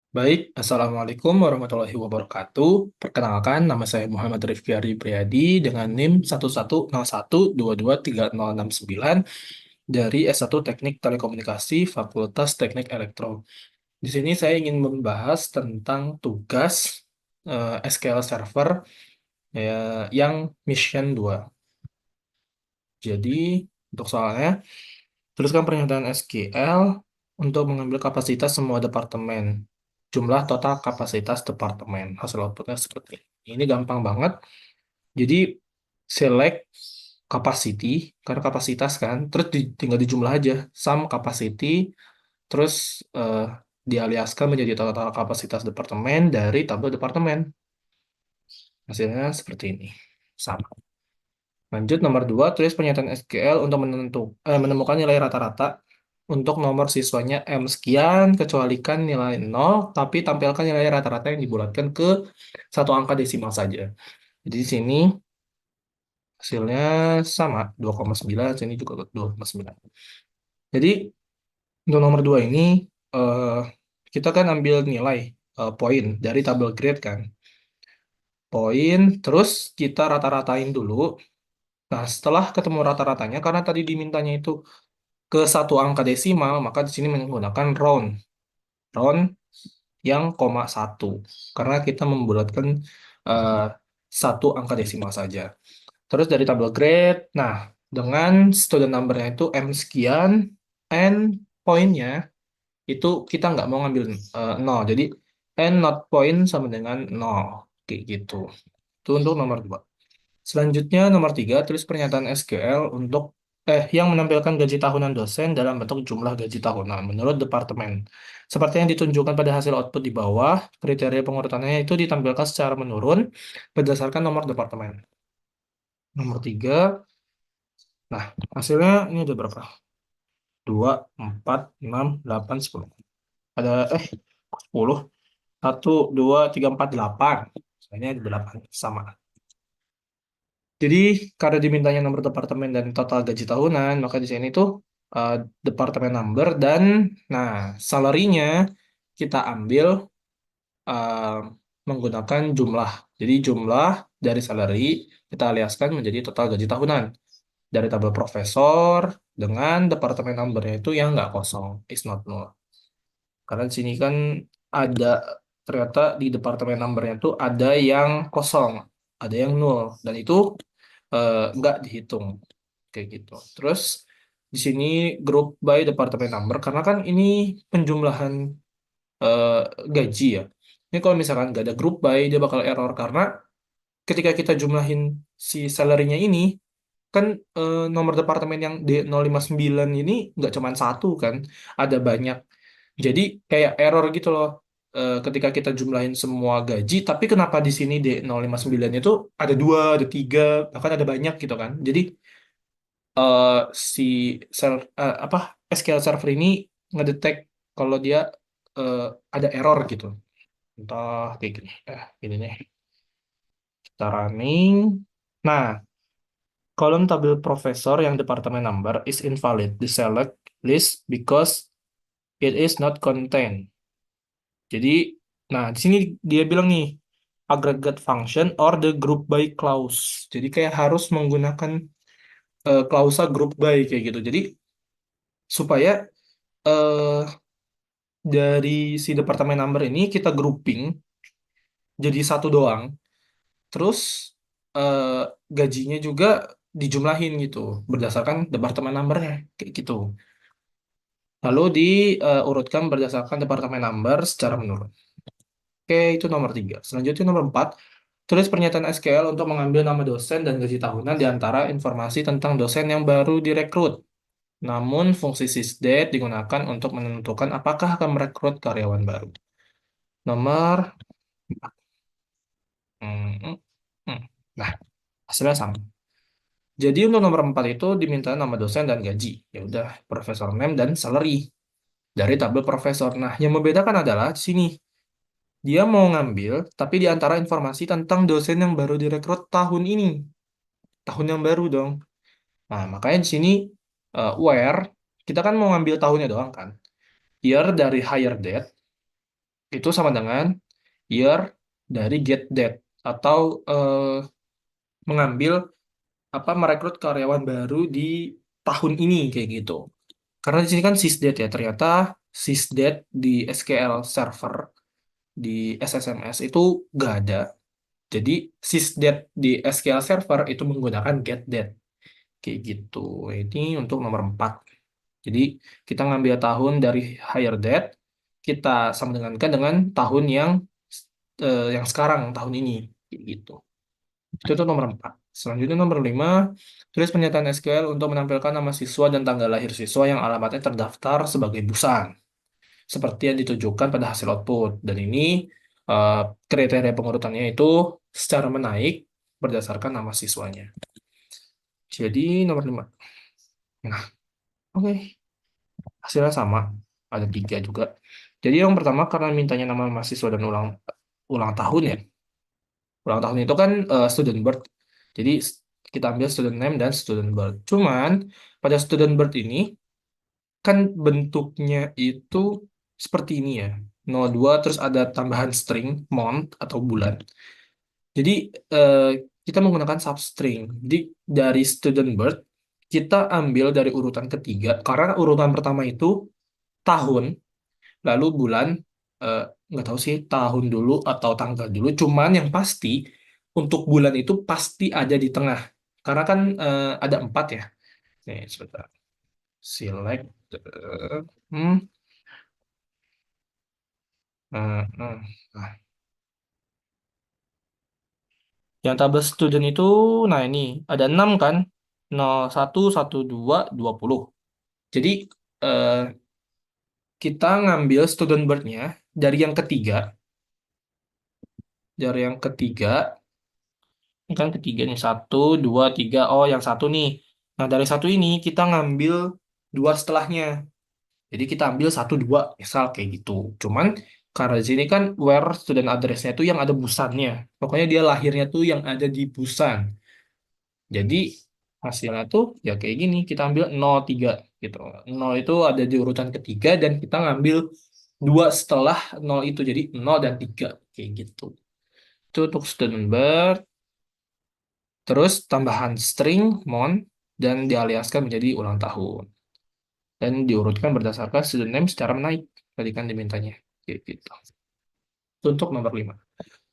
Baik, Assalamualaikum warahmatullahi wabarakatuh. Perkenalkan, nama saya Muhammad Rifki Ari Priadi dengan NIM 1101223069 dari S1 Teknik Telekomunikasi Fakultas Teknik Elektro. Di sini saya ingin membahas tentang tugas SQL Server yang Mission 2. Jadi, untuk soalnya, tuliskan pernyataan SQL untuk mengambil kapasitas semua departemen. Jumlah total kapasitas departemen. Hasil outputnya seperti ini. Ini gampang banget. Jadi select capacity, karena kapasitas kan, terus tinggal dijumlah aja. Sum capacity, terus eh, dialiaskan menjadi total kapasitas departemen dari tabel departemen. Hasilnya seperti ini. Sama. Lanjut nomor 2, tulis pernyataan SQL untuk menemukan nilai rata-rata untuk nomor siswanya M sekian, kecualikan nilai 0, tapi tampilkan nilai rata-rata yang dibulatkan ke satu angka desimal saja. Jadi di sini hasilnya sama, 2,9, sini juga 2,9. Jadi untuk nomor 2 ini, eh, kita kan ambil nilai poin dari tabel grade kan. Poin, terus kita rata-ratain dulu. Nah, setelah ketemu rata-ratanya, karena tadi dimintanya itu ke satu angka desimal, maka di sini menggunakan round. Round yang koma satu. Karena kita membulatkan eh, satu angka desimal saja. Terus dari tabel grade, nah dengan student number-nya itu M sekian, N poinnya itu kita nggak mau ngambil 0. Jadi N not point sama dengan 0. Kayak gitu. Itu untuk nomor 2. Selanjutnya nomor 3, tulis pernyataan SQL untuk yang menampilkan gaji tahunan dosen dalam bentuk jumlah gaji tahunan menurut departemen. Seperti yang ditunjukkan pada hasil output di bawah, kriteria pengurutannya itu ditampilkan secara menurun berdasarkan nomor departemen. Nomor 3, nah hasilnya ini ada berapa? 2, 4, 6, 8, 10. Ada 10. 1, 2, 3, 4, 8. Ini ada 8 sama. Jadi karena dimintanya nomor departemen dan total gaji tahunan, maka di sini tuh uh, departemen number dan nah salary-nya kita ambil uh, menggunakan jumlah. Jadi jumlah dari salary kita aliaskan menjadi total gaji tahunan dari tabel profesor dengan departemen number-nya itu yang nggak kosong, is not null. Karena di sini kan ada ternyata di departemen number-nya itu ada yang kosong, ada yang nol dan itu nggak dihitung kayak gitu. Terus di sini group by departemen number karena kan ini penjumlahan eh, gaji ya. Ini kalau misalkan nggak ada group by dia bakal error karena ketika kita jumlahin si salary-nya ini kan nomor departemen yang D059 ini nggak cuma satu kan, ada banyak. Jadi kayak error gitu loh. Ketika kita jumlahin semua gaji, tapi kenapa di sini D059 itu ada dua, ada tiga, bahkan ada banyak gitu kan. Jadi eh, si apa SQL Server ini ngedetek kalau dia eh, ada error gitu. Entah kayak gini. Gini nih. Kita running. Nah, kolom tabel profesor yang departemen number is invalid. The select list because it is not contained. Jadi, nah di sini dia bilang nih aggregate function or the group by clause. Jadi kayak harus menggunakan klausa group by kayak gitu. Jadi supaya eh, dari si departemen number ini kita grouping jadi satu doang. Terus eh, gajinya juga dijumlahin gitu berdasarkan departemen numbernya kayak gitu. Lalu diurutkan berdasarkan departemen number secara menurun. Oke, itu nomor 3. Selanjutnya nomor 4, tulis pernyataan SQL untuk mengambil nama dosen dan gaji tahunan di antara informasi tentang dosen yang baru direkrut. Namun, fungsi sysdate digunakan untuk menentukan apakah akan merekrut karyawan baru. Nomor 4. Hmm, hmm, hmm. Nah, hasilnya sama. Jadi untuk nomor 4 itu diminta nama dosen dan gaji. Ya udah, profesor name dan salary dari tabel profesor. Nah, yang membedakan adalah di sini. Dia mau ngambil, tapi di antara informasi tentang dosen yang baru direkrut tahun ini. Tahun yang baru dong. Nah, makanya di sini where kita kan mau ngambil tahunnya doang kan. Year dari hire date, itu sama dengan year dari get that atau mengambil apa merekrut karyawan baru di tahun ini kayak gitu. Karena di sini kan sysdate ya, ternyata sysdate di SQL Server di SSMS itu nggak ada. Jadi sysdate di SQL Server itu menggunakan getDate kayak gitu. Ini untuk nomor 4. Jadi kita ngambil tahun dari hire date, kita sama dengan tahun yang sekarang tahun ini kayak gitu. Itu tuh nomor 4. Selanjutnya nomor 5, tulis pernyataan SQL untuk menampilkan nama siswa dan tanggal lahir siswa yang alamatnya terdaftar sebagai busan, seperti yang ditujukan pada hasil output. Dan ini eh, kriteria pengurutannya itu secara menaik berdasarkan nama siswanya. Jadi nomor 5. Nah, oke. Hasilnya sama. Ada 3 juga. Jadi yang pertama karena mintanya nama mahasiswa dan ulang ulang tahun ya. Ulang tahun itu kan student birth. Jadi kita ambil student name dan student birth. Cuman pada student birth ini kan bentuknya itu seperti ini ya. 02 terus ada tambahan string month atau bulan. Jadi eh, kita menggunakan substring. Jadi dari student birth kita ambil dari urutan ketiga karena urutan pertama itu tahun, lalu bulan eh, nggak tahu sih tahun dulu atau tanggal dulu. Cuman yang pasti untuk bulan itu pasti ada di tengah. Karena kan ada 4 ya. Nih, sebentar. Select. Hmm, eh, eh. Nah, yang tabel student itu, nah ini ada 6 kan? 01, 12, 20. Jadi eh, kita ngambil student birth-nya dari yang ketiga. Dari yang ketiga, ini kan ketiga nih. Satu, dua, tiga. Oh, yang satu nih. Nah, dari satu ini kita ngambil dua setelahnya. Jadi kita ambil satu, dua. Misal kayak gitu. Cuman karena di sini kan where student address-nya itu yang ada busannya. Pokoknya dia lahirnya tuh yang ada di Busan. Jadi hasilnya tuh ya kayak gini. Kita ambil 03 gitu. 0 itu ada di urutan ketiga dan kita ngambil dua setelah 0 itu. Jadi 0 dan 3 kayak gitu. Itu untuk student birth. Terus tambahan string mon dan dialiaskan menjadi ulang tahun. Dan diurutkan berdasarkan student name secara menaik. Tadi kan dimintanya. Kayak gitu. Itu untuk nomor 5.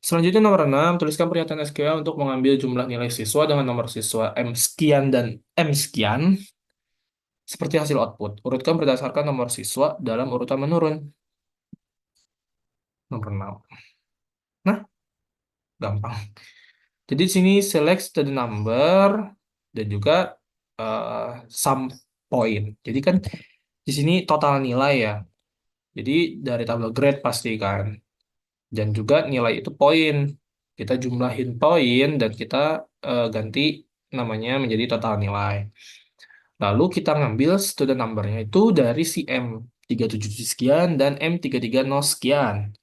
Selanjutnya nomor 6, tuliskan pernyataan SQL untuk mengambil jumlah nilai siswa dengan nomor siswa M sekian dan M sekian seperti hasil output. Urutkan berdasarkan nomor siswa dalam urutan menurun. Nomor 6. Nah, gampang. Jadi di sini select the number dan juga eh, sum point. Jadi kan di sini total nilai ya. Jadi dari tabel grade pasti kan. Dan juga nilai itu poin. Kita jumlahin poin dan kita ganti namanya menjadi total nilai. Lalu kita ngambil student number-nya itu dari si M377 sekian dan M330 sekian.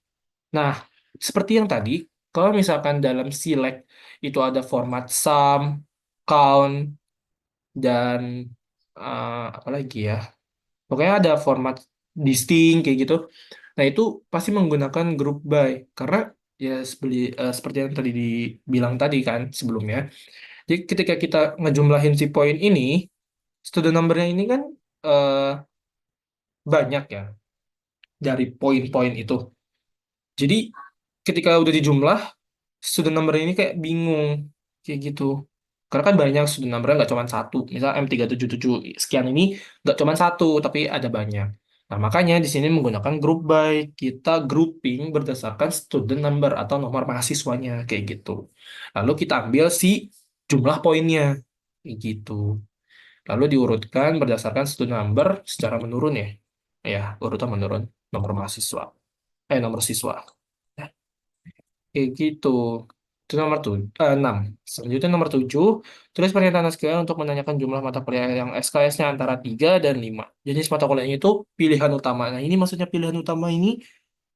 Nah, seperti yang tadi, kalau misalkan dalam select itu ada format sum, count, dan apa lagi ya? Pokoknya ada format distinct kayak gitu. Nah, itu pasti menggunakan group by karena ya seperti yang tadi dibilang tadi kan sebelumnya. Jadi ketika kita ngejumlahin si poin ini, student number-nya ini kan eh, banyak ya dari poin-poin itu. Jadi ketika udah dijumlah, student number ini kayak bingung kayak gitu. Karena kan banyak student number nggak cuma satu. Misal M377 sekian ini nggak cuma satu, tapi ada banyak. Nah, makanya di sini menggunakan group by. Kita grouping berdasarkan student number atau nomor mahasiswanya kayak gitu. Lalu kita ambil si jumlah poinnya kayak gitu. Lalu diurutkan berdasarkan student number secara menurun ya. Ya, urutan menurun nomor mahasiswa. Nomor siswa. Kayak gitu. Itu nomor 6. Selanjutnya nomor 7. Tulis pernyataan SQL untuk menanyakan jumlah mata kuliah yang SKS-nya antara 3 dan 5. Jenis mata kuliahnya itu pilihan utama. Nah, ini maksudnya pilihan utama ini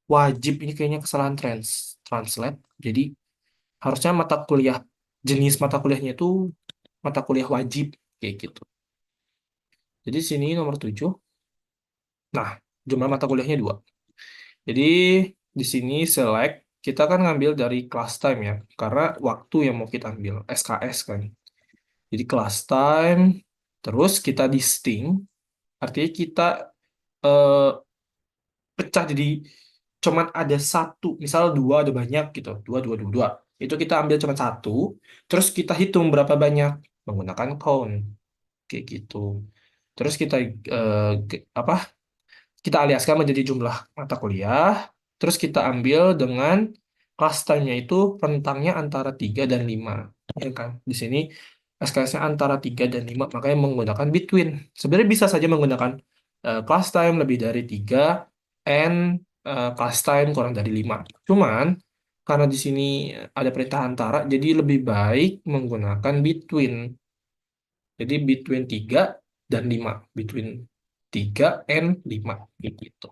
wajib. Ini kayaknya kesalahan translate. Jadi, harusnya mata kuliah, jenis mata kuliahnya itu mata kuliah wajib. Kayak gitu. Jadi, sini nomor 7. Nah, jumlah mata kuliahnya 2. Jadi, di sini select, kita kan ngambil dari class time ya, karena waktu yang mau kita ambil, SKS kan. Jadi class time, terus kita distinct, artinya kita eh, pecah jadi cuman ada satu, misal dua ada banyak gitu, dua, dua, dua, dua. Itu kita ambil cuma satu, terus kita hitung berapa banyak menggunakan count, kayak gitu. Terus kita apa? Kita aliaskan menjadi jumlah mata kuliah, terus kita ambil dengan class time-nya itu rentangnya antara 3 dan 5. Ya kan? Di sini SKS-nya antara 3 dan 5, makanya menggunakan between. Sebenarnya bisa saja menggunakan class time lebih dari 3 and class time kurang dari 5. Cuman, karena di sini ada perintah antara, jadi lebih baik menggunakan between. Jadi between 3 dan 5. Between 3 and 5. Gitu.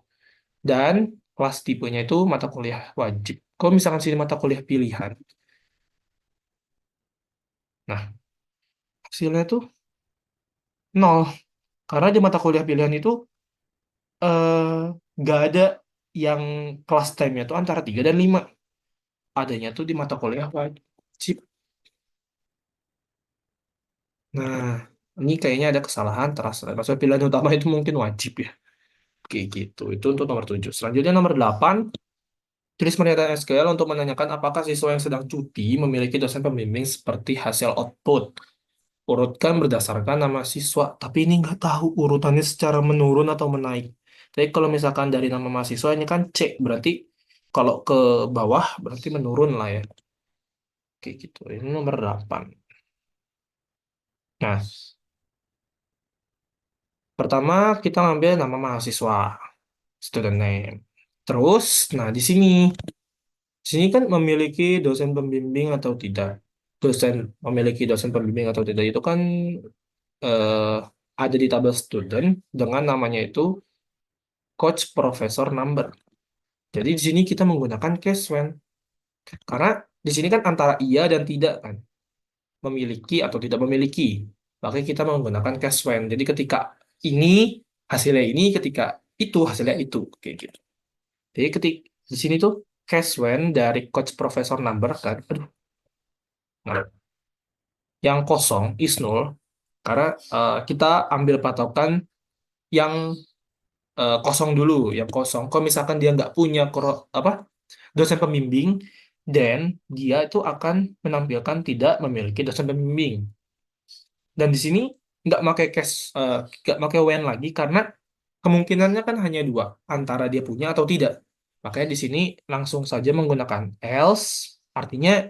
Dan kelas tipenya itu mata kuliah wajib. Kalau misalkan sini mata kuliah pilihan, nah hasilnya tuh nol. Karena di mata kuliah pilihan itu eh, nggak ada yang kelas time-nya tuh antara 3 dan 5. Adanya tuh di mata kuliah wajib. Nah, ini kayaknya ada kesalahan terasa. Maksudnya pilihan utama itu mungkin wajib ya. Kayak gitu. Itu untuk nomor 7. Selanjutnya nomor 8. Tulis pernyataan SQL untuk menanyakan apakah siswa yang sedang cuti memiliki dosen pembimbing seperti hasil output. Urutkan berdasarkan nama siswa, tapi ini nggak tahu urutannya secara menurun atau menaik. Tapi kalau misalkan dari nama mahasiswa ini kan C, berarti kalau ke bawah berarti menurun lah ya. Kayak gitu. Ini nomor 8. Nah, pertama kita ngambil nama mahasiswa, student name. Terus, nah di sini kan memiliki dosen pembimbing atau tidak. Dosen memiliki dosen pembimbing atau tidak itu kan eh, ada di tabel student dengan namanya itu coach professor number. Jadi di sini kita menggunakan case when karena di sini kan antara iya dan tidak kan, memiliki atau tidak memiliki. Makanya kita menggunakan case when. Jadi ketika ini hasilnya ini, ketika itu hasilnya itu kayak gitu. Jadi ketika di sini tuh case when dari coach professor number kan, aduh, nah, yang kosong is null karena kita ambil patokan yang kosong dulu, yang kosong. Kalau misalkan dia nggak punya apa dosen pembimbing, dan dia itu akan menampilkan tidak memiliki dosen pembimbing. Dan di sini nggak pakai case, nggak pakai when lagi karena kemungkinannya kan hanya dua, antara dia punya atau tidak. Makanya di sini langsung saja menggunakan else, artinya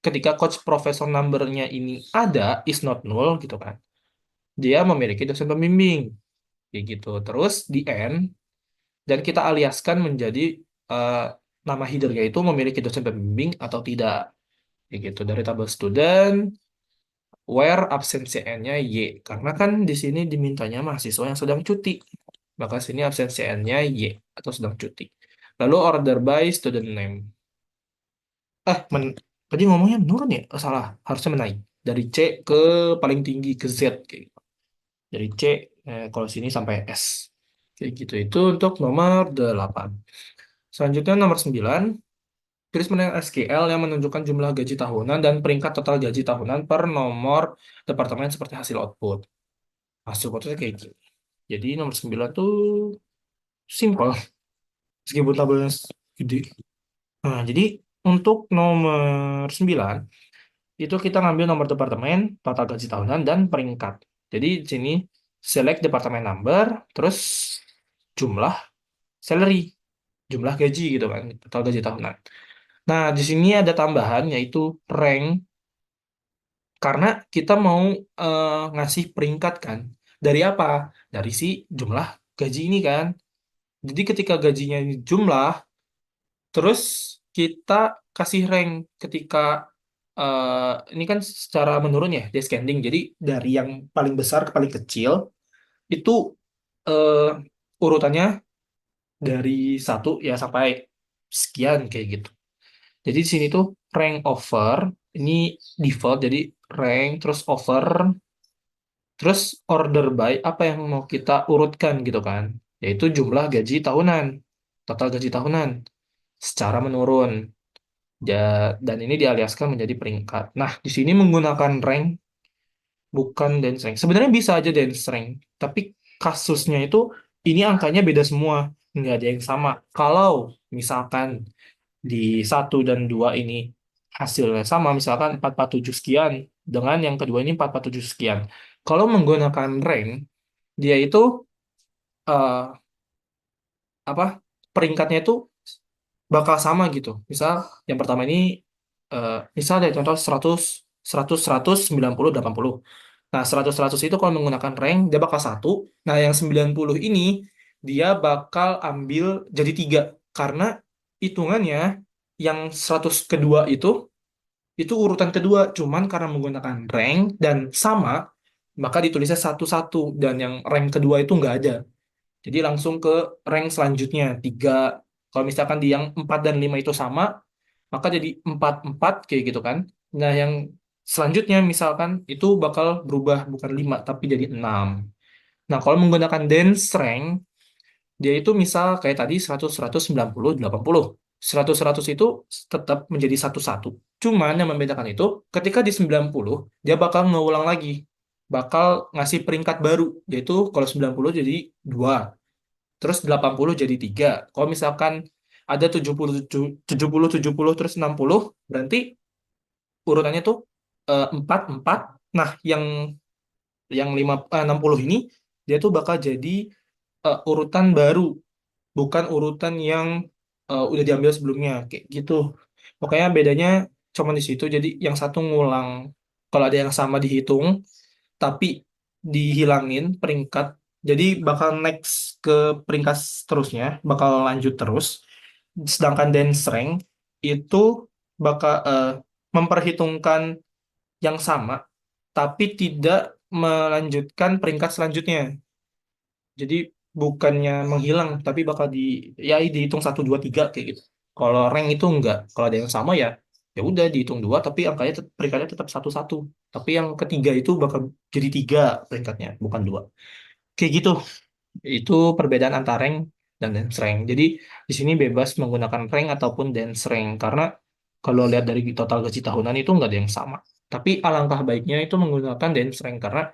ketika coach professor number-nya ini ada, is not null gitu kan. Dia memiliki dosen pembimbing, kayak gitu. Terus di end, dan kita aliaskan menjadi eh, nama header-nya itu memiliki dosen pembimbing atau tidak. Kayak gitu dari tabel student where absensi n-nya Y. Karena kan di sini dimintanya mahasiswa yang sedang cuti. Maka sini absensi n-nya Y atau sedang cuti. Lalu order by student name. Tadi ngomongnya menurun ya? Oh, salah, harusnya menaik. Dari C ke paling tinggi ke Z. Kayak gitu. Dari C, kalau sini sampai S. Kayak gitu. Itu untuk nomor 8. Selanjutnya nomor 9. Tulis mengenai SQL yang menunjukkan jumlah gaji tahunan dan peringkat total gaji tahunan per nomor departemen seperti hasil output. Hasil outputnya kayak gini. Jadi nomor 9 tuh simple, meskipun tabelnya gede. Nah, jadi untuk nomor 9, itu kita ngambil nomor departemen, total gaji tahunan, dan peringkat. Jadi di sini select departemen number, terus jumlah salary, jumlah gaji gitu kan, total gaji tahunan. Nah, di sini ada tambahan yaitu rank karena kita mau ngasih peringkat kan. Dari apa? Dari si jumlah gaji ini kan. Jadi ketika gajinya ini jumlah, terus kita kasih rank ketika ini kan secara menurun ya, descending. Jadi dari yang paling besar ke paling kecil itu eh, urutannya dari satu ya sampai sekian kayak gitu. Jadi di sini tuh rank over ini default jadi rank terus over terus order by apa yang mau kita urutkan gitu kan, yaitu jumlah gaji tahunan, total gaji tahunan. secara menurun. Dan ini dialiaskan menjadi peringkat. Nah, di sini menggunakan rank bukan dance rank. Sebenarnya bisa aja dance rank, tapi kasusnya itu ini angkanya beda semua, nggak ada yang sama. Kalau misalkan di satu dan dua ini hasilnya sama, misalkan 447 sekian, dengan yang kedua ini 447 sekian. Kalau menggunakan rank, dia itu eh, apa peringkatnya itu bakal sama gitu. Misal yang pertama ini misal dari contoh 100 100 100 90 80. Nah, 100 100 itu kalau menggunakan rank dia bakal satu. Nah, yang 90 ini dia bakal ambil jadi tiga karena hitungannya yang 100 kedua itu urutan kedua cuman karena menggunakan rank dan sama maka ditulisnya satu satu dan yang rank kedua itu nggak ada. Jadi langsung ke rank selanjutnya, 3. Kalau misalkan di yang 4 dan 5 itu sama, maka jadi 4 4 kayak gitu kan. Nah, yang selanjutnya misalkan itu bakal berubah bukan 5 tapi jadi 6. Nah, kalau menggunakan dance rank, dia itu misal kayak tadi 100 100 90 80. 100 100 itu tetap menjadi satu satu. Cuman yang membedakan itu ketika di 90 dia bakal ngulang lagi. Bakal ngasih peringkat baru, yaitu kalau 90 jadi 2. Terus 80 jadi 3. Kalau misalkan ada 77, 70, 70, terus 60, berarti urutannya tuh 4, 4. Nah, yang 60 ini, dia tuh bakal jadi urutan baru, bukan urutan yang udah diambil sebelumnya. Kayak gitu. Pokoknya bedanya cuma di situ. Jadi yang satu ngulang. Kalau ada yang sama dihitung, tapi dihilangin peringkat. Jadi bakal next ke peringkat seterusnya, bakal lanjut terus. Sedangkan dance rank itu bakal memperhitungkan yang sama, tapi tidak melanjutkan peringkat selanjutnya. Jadi bukannya menghilang, tapi bakal ya dihitung satu dua tiga kayak gitu. Kalau rank itu enggak. Kalau ada yang sama ya, ya udah dihitung dua, tapi angkanya peringkatnya tetap satu satu. Tapi yang ketiga itu bakal jadi tiga peringkatnya, bukan dua. Kayak gitu. Itu perbedaan antara rank dan dance rank. Jadi di sini bebas menggunakan rank ataupun dance rank karena kalau lihat dari total gaji tahunan itu nggak ada yang sama. Tapi alangkah baiknya itu menggunakan dance rank karena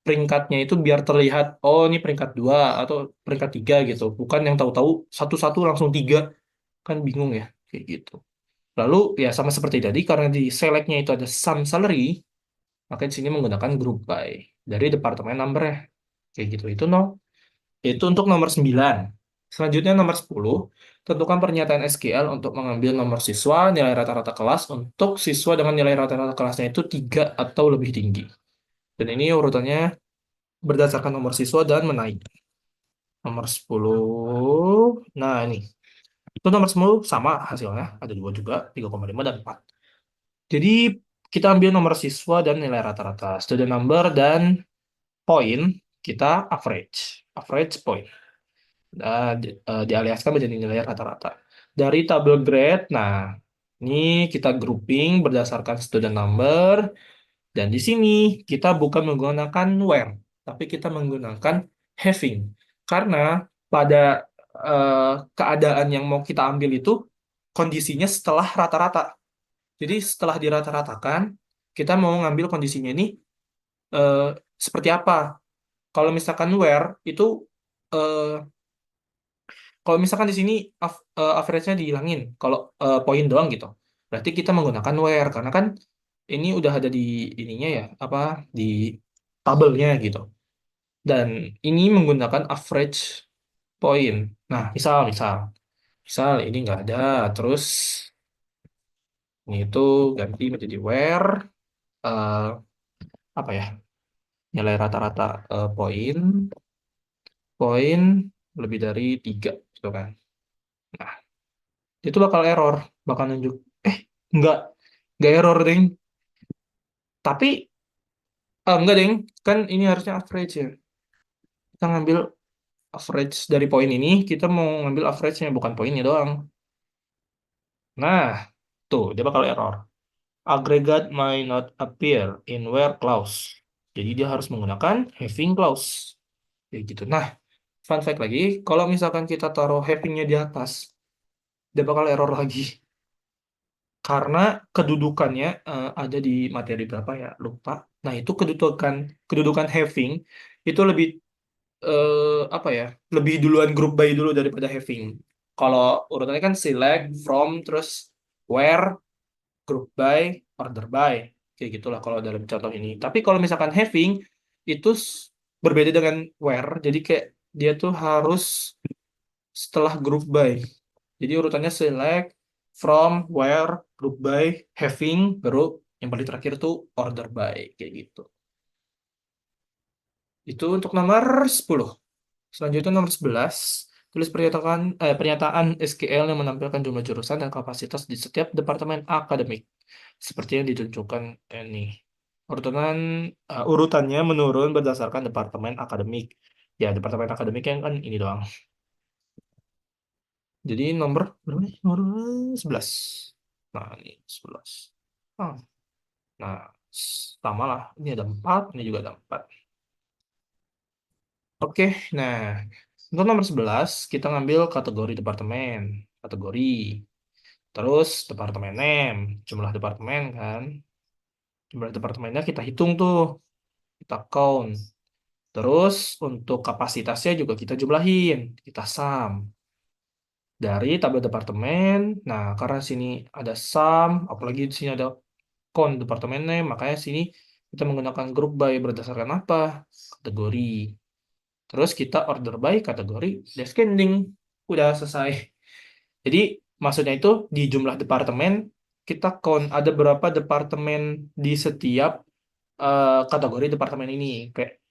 peringkatnya itu biar terlihat oh ini peringkat dua atau peringkat tiga gitu. Bukan yang tahu-tahu satu-satu langsung tiga kan bingung ya kayak gitu. Lalu ya sama seperti tadi karena di selectnya itu ada sum salary maka di sini menggunakan group by dari departemen number ya kayak gitu. Itu untuk nomor 9. Selanjutnya nomor 10, tentukan pernyataan SQL untuk mengambil nomor siswa, nilai rata-rata kelas untuk siswa dengan nilai rata-rata kelasnya itu 3 atau lebih tinggi. Dan ini urutannya berdasarkan nomor siswa dan menaik. Nomor 10, nah ini. Itu nomor 10 sama hasilnya, ada dua juga, 3,5 dan 4. Jadi kita ambil nomor siswa dan nilai rata-rata. Student number dan poin, kita average. Average point. Dialiaskan menjadi nilai rata-rata. Dari tabel grade, nah ini kita grouping berdasarkan student number, dan di sini kita bukan menggunakan where, tapi kita menggunakan having. Karena pada eh, keadaan yang mau kita ambil itu kondisinya setelah rata-rata. Jadi setelah dirata-ratakan, kita mau ngambil kondisinya ini eh, seperti apa. Kalau misalkan where itu eh, kalau misalkan di sini average-nya dihilangin, kalau poin doang gitu. Berarti kita menggunakan where karena kan ini udah ada di ininya ya, apa di tabelnya gitu. Dan ini menggunakan average point. Nah, misal ini nggak ada, terus ini itu ganti menjadi where eh, apa ya? Nilai rata-rata poin poin lebih dari 3 gitu kan. Nah, itu bakal error, bakal nunjuk eh nggak nggak error ding. Tapi enggak ding, kan ini harusnya average ya. Kita ngambil average dari poin ini, kita mau ngambil average-nya bukan poinnya doang. Nah, tuh dia bakal error. Aggregate might not appear in where clause. Jadi dia harus menggunakan having clause. Kayak gitu. Nah, fun fact lagi, kalau misalkan kita taruh having-nya di atas, dia bakal error lagi. Karena kedudukannya ada di materi berapa ya, lupa. Nah, itu kedudukan kedudukan having itu lebih apa ya? Lebih duluan group by dulu daripada having. Kalau urutannya kan select, from, terus where, group by, order by. Kayak gitulah kalau dalam contoh ini. Tapi kalau misalkan having itu berbeda dengan where. Jadi kayak dia tuh harus setelah group by. Jadi urutannya select, from, where, group by, having, baru yang paling terakhir tuh order by. Kayak gitu. Itu untuk nomor 10. Selanjutnya nomor 11. Tulis pernyataan SQL yang menampilkan jumlah jurusan dan kapasitas di setiap departemen akademik. Seperti yang ditunjukkan ini. Urutan urutannya menurun berdasarkan departemen akademik. Ya, departemen akademik yang kan ini doang. Jadi nomor berapa nih? Nomor 11. Nah, ini 11. Ah, nah, sama lah. Ini ada 4, ini juga ada 4. Oke, nah, untuk nomor 11, kita ngambil kategori departemen. Kategori. Terus departemen name, jumlah departemen kan. Jumlah departemennya kita hitung tuh, kita count. Terus untuk kapasitasnya juga kita jumlahin, kita sum. Dari tabel departemen, nah karena sini ada sum, apalagi di sini ada count departemen name, makanya sini kita menggunakan group by berdasarkan apa? Kategori. Terus kita order by kategori descending. Udah selesai. Jadi maksudnya itu di jumlah departemen kita count ada berapa departemen di setiap kategori departemen ini. Kayak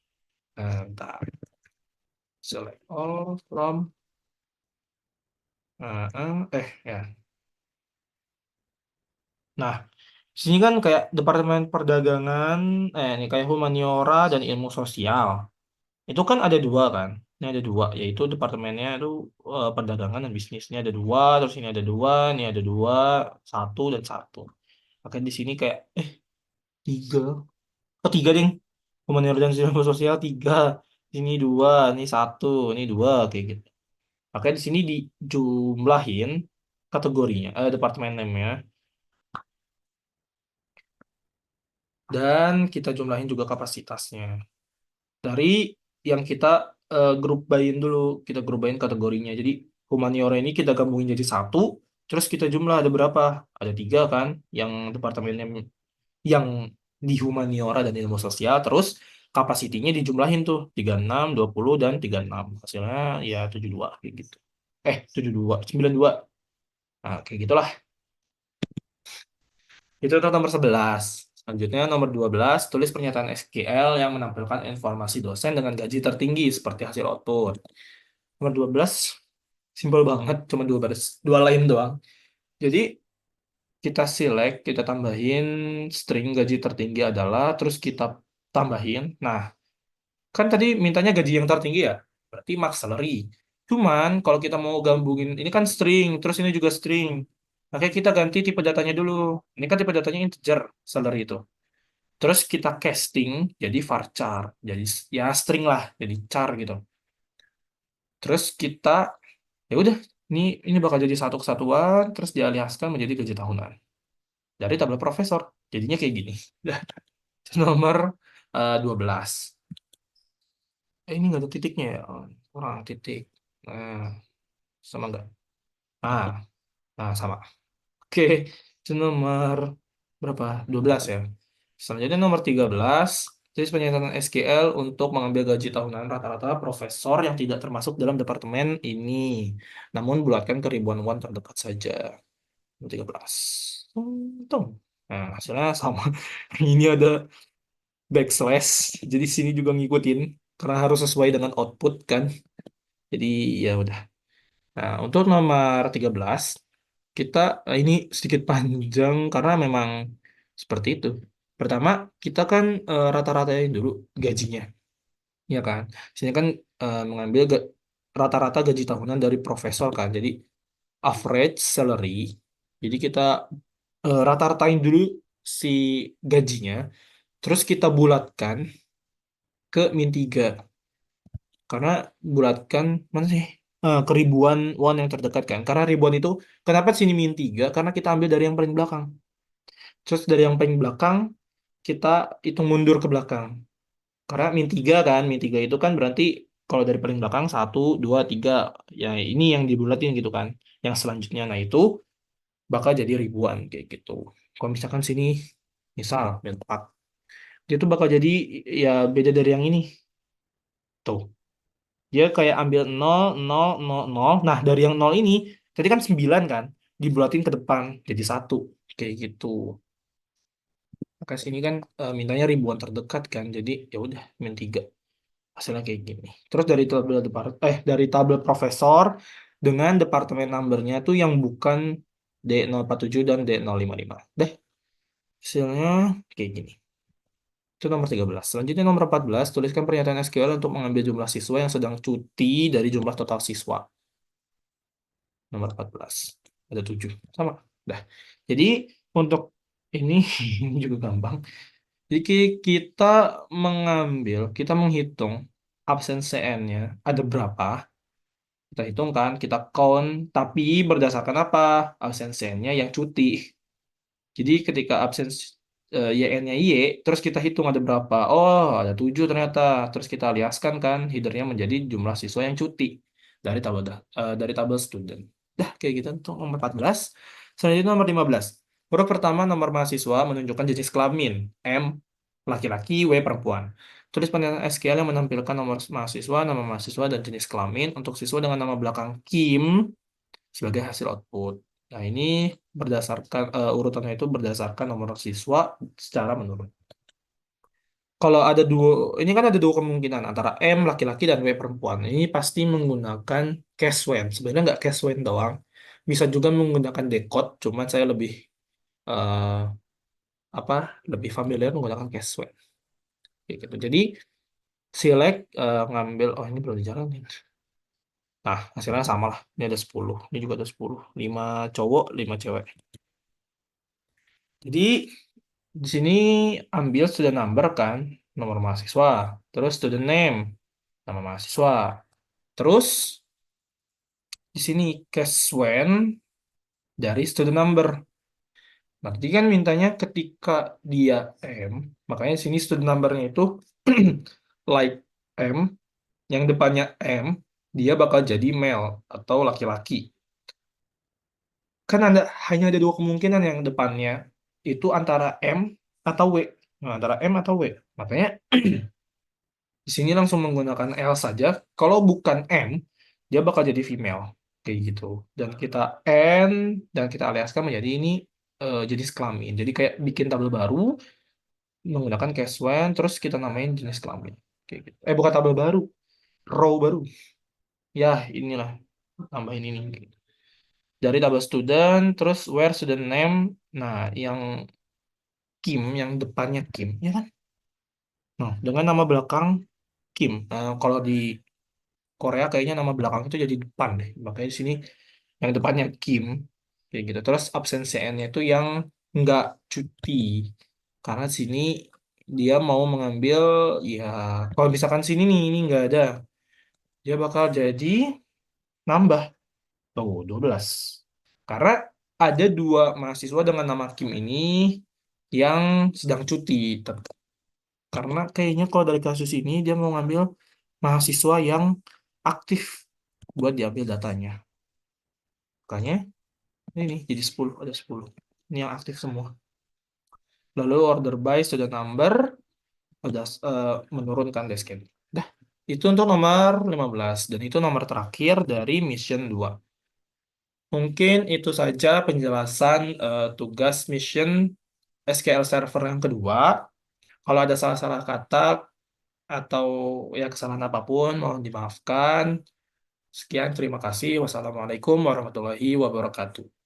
bentar. Select all from ya. Nah, sini kan kayak departemen perdagangan, ini kayak humaniora dan ilmu sosial. Itu kan ada dua kan? Ini ada dua, yaitu departemennya itu perdagangan dan bisnis. Ini ada dua, terus ini ada dua, satu dan satu. Makanya di sini kayak tiga, oh tiga ding. Humaniora dan ilmu sosial tiga, ini dua, ini satu, ini dua kayak gitu. Makanya di sini dijumlahin kategorinya, departemen name-nya, dan kita jumlahin juga kapasitasnya. Dari yang kita grup by-in dulu, kita grup by-in kategorinya. Jadi humaniora ini kita gabungin jadi satu, terus kita jumlah ada berapa? Ada tiga kan, yang departemennya yang di humaniora dan ilmu sosial, terus kapasitinya dijumlahin tuh 36, 20 dan 36. Hasilnya ya 72 kayak gitu. 72, 92. Nah, kayak gitulah. Itu untuk nomor 11. Selanjutnya nomor 12, tulis pernyataan SQL yang menampilkan informasi dosen dengan gaji tertinggi seperti hasil output. Nomor 12, simpel banget, cuma dua baris, dua line doang. Jadi kita select, kita tambahin string gaji tertinggi adalah, terus kita tambahin. Nah, kan tadi mintanya gaji yang tertinggi ya, berarti max salary. Cuman kalau kita mau gabungin, ini kan string, terus ini juga string. Makanya kita ganti tipe datanya dulu. Ini kan tipe datanya integer salary itu. Terus kita casting jadi varchar, jadi ya string lah, jadi char gitu. Terus kita ya udah, ini bakal jadi satu kesatuan, terus dialiaskan menjadi gaji tahunan dari tabel profesor. Jadinya kayak gini. Nomor 12. Ini nggak ada titiknya ya, kurang titik. Nah, sama nggak? Ah, sama. Oke, itu nomor berapa? 12 ya. Selanjutnya nomor 13, jadi pernyataan SQL untuk mengambil gaji tahunan rata-rata profesor yang tidak termasuk dalam departemen ini. Namun bulatkan ke ribuan won terdekat saja. Nomor 13. Untung. Nah, hasilnya sama. Ini ada backslash. Jadi sini juga ngikutin karena harus sesuai dengan output kan. Jadi ya udah. Nah, untuk nomor 13 kita ini sedikit panjang karena memang seperti itu. Pertama, kita kan rata-ratain dulu gajinya, ya kan? Sini kan mengambil rata-rata gaji tahunan dari profesor kan. Jadi average salary. Jadi kita rata-ratain dulu si gajinya, terus kita bulatkan ke min 3. Karena bulatkan mana sih? ke ribuan one yang terdekat kan. Karena ribuan itu, kenapa sini min 3? Karena kita ambil dari yang paling belakang. Terus dari yang paling belakang, kita hitung mundur ke belakang. Karena min 3 kan, min 3 itu kan berarti kalau dari paling belakang satu 2 3 ya ini yang dibulatin gitu kan. Yang selanjutnya, nah itu bakal jadi ribuan kayak gitu. Kalau misalkan sini, misal min 4, dia tuh bakal jadi ya beda dari yang ini. Tuh. Dia kayak ambil nol nol nol nol. Nah, dari yang nol ini, tadi kan 9 kan, dibulatin ke depan jadi satu kayak gitu. Maka sini kan mintanya ribuan terdekat kan, jadi ya udah min 3 hasilnya kayak gini. Terus dari tabel profesor dengan departemen numbernya tuh yang bukan D047 dan D055. Deh, hasilnya kayak gini. Itu nomor 13. Selanjutnya nomor 14, tuliskan pernyataan SQL untuk mengambil jumlah siswa yang sedang cuti dari jumlah total siswa. Nomor 14. Ada 7. Sama. Dah. Jadi untuk ini ini juga gampang. Jadi kita kita menghitung absen CN-nya ada berapa. Kita hitung kan, kita count, tapi berdasarkan apa? Absen CN-nya yang cuti. Jadi ketika absen YN-nya Y, terus kita hitung ada berapa. Oh, ada 7 ternyata. Terus kita aliaskan kan, headernya menjadi jumlah siswa yang cuti dari tabel student. Dah, kayak gitu untuk nomor 14. Selanjutnya nomor 15. Huruf pertama nomor mahasiswa menunjukkan jenis kelamin. M, laki-laki, W, perempuan. Tulis penilaian SQL yang menampilkan nomor mahasiswa, nama mahasiswa, dan jenis kelamin untuk siswa dengan nama belakang Kim sebagai hasil output. Nah, ini urutannya itu berdasarkan nomor siswa secara menurun. Kalau ada dua, ini kan ada dua kemungkinan antara M laki-laki dan W perempuan. Ini pasti menggunakan case when. Sebenarnya nggak case when doang. Bisa juga menggunakan decode, cuman saya eh, apa lebih familiar menggunakan case when. Kayak gitu. Jadi select ngambil, oh ini belum dijalanin. Nah, hasilnya sama lah. Ini ada 10. Ini juga ada 10. 5 cowok, 5 cewek. Jadi di sini ambil student number kan, nomor mahasiswa. Terus student name, nama mahasiswa. Terus di sini case when dari student number. Nanti kan mintanya ketika dia M, makanya sini student numbernya itu like M, yang depannya M, dia bakal jadi male atau laki-laki. Kan hanya ada dua kemungkinan yang depannya itu antara M atau W. Nah, antara M atau W. Makanya di sini langsung menggunakan L saja. Kalau bukan M, dia bakal jadi female. Kayak gitu. Dan kita N, dan kita aliaskan menjadi ini jenis kelamin. Jadi kayak bikin tabel baru, menggunakan case when, terus kita namain jenis kelamin. Kayak gitu. Bukan tabel baru, row baru. Ya, inilah. Tambahin ini. Gitu. Dari tabel student, terus where student name. Nah, yang Kim, yang depannya Kim, ya kan? Nah, dengan nama belakang Kim. Nah, kalau di Korea kayaknya nama belakang itu jadi depan deh. Makanya di sini yang depannya Kim kayak gitu. Terus absen CN-nya itu yang nggak cuti. Karena di sini dia mau mengambil ya kalau misalkan sini nih ini nggak ada. Dia bakal jadi nambah tuh 12. Karena ada dua mahasiswa dengan nama Kim ini yang sedang cuti. Karena kayaknya kalau dari kasus ini dia mau ngambil mahasiswa yang aktif buat diambil datanya. Makanya ini jadi 10 ada 10. Ini yang aktif semua. Lalu order by sudah number udah menurunkan desktop. Dah, itu untuk nomor 15 dan itu nomor terakhir dari mission 2. Mungkin itu saja penjelasan tugas mission SQL Server yang kedua. Kalau ada salah-salah kata atau ya kesalahan apapun mohon dimaafkan. Sekian, terima kasih. Wassalamualaikum warahmatullahi wabarakatuh.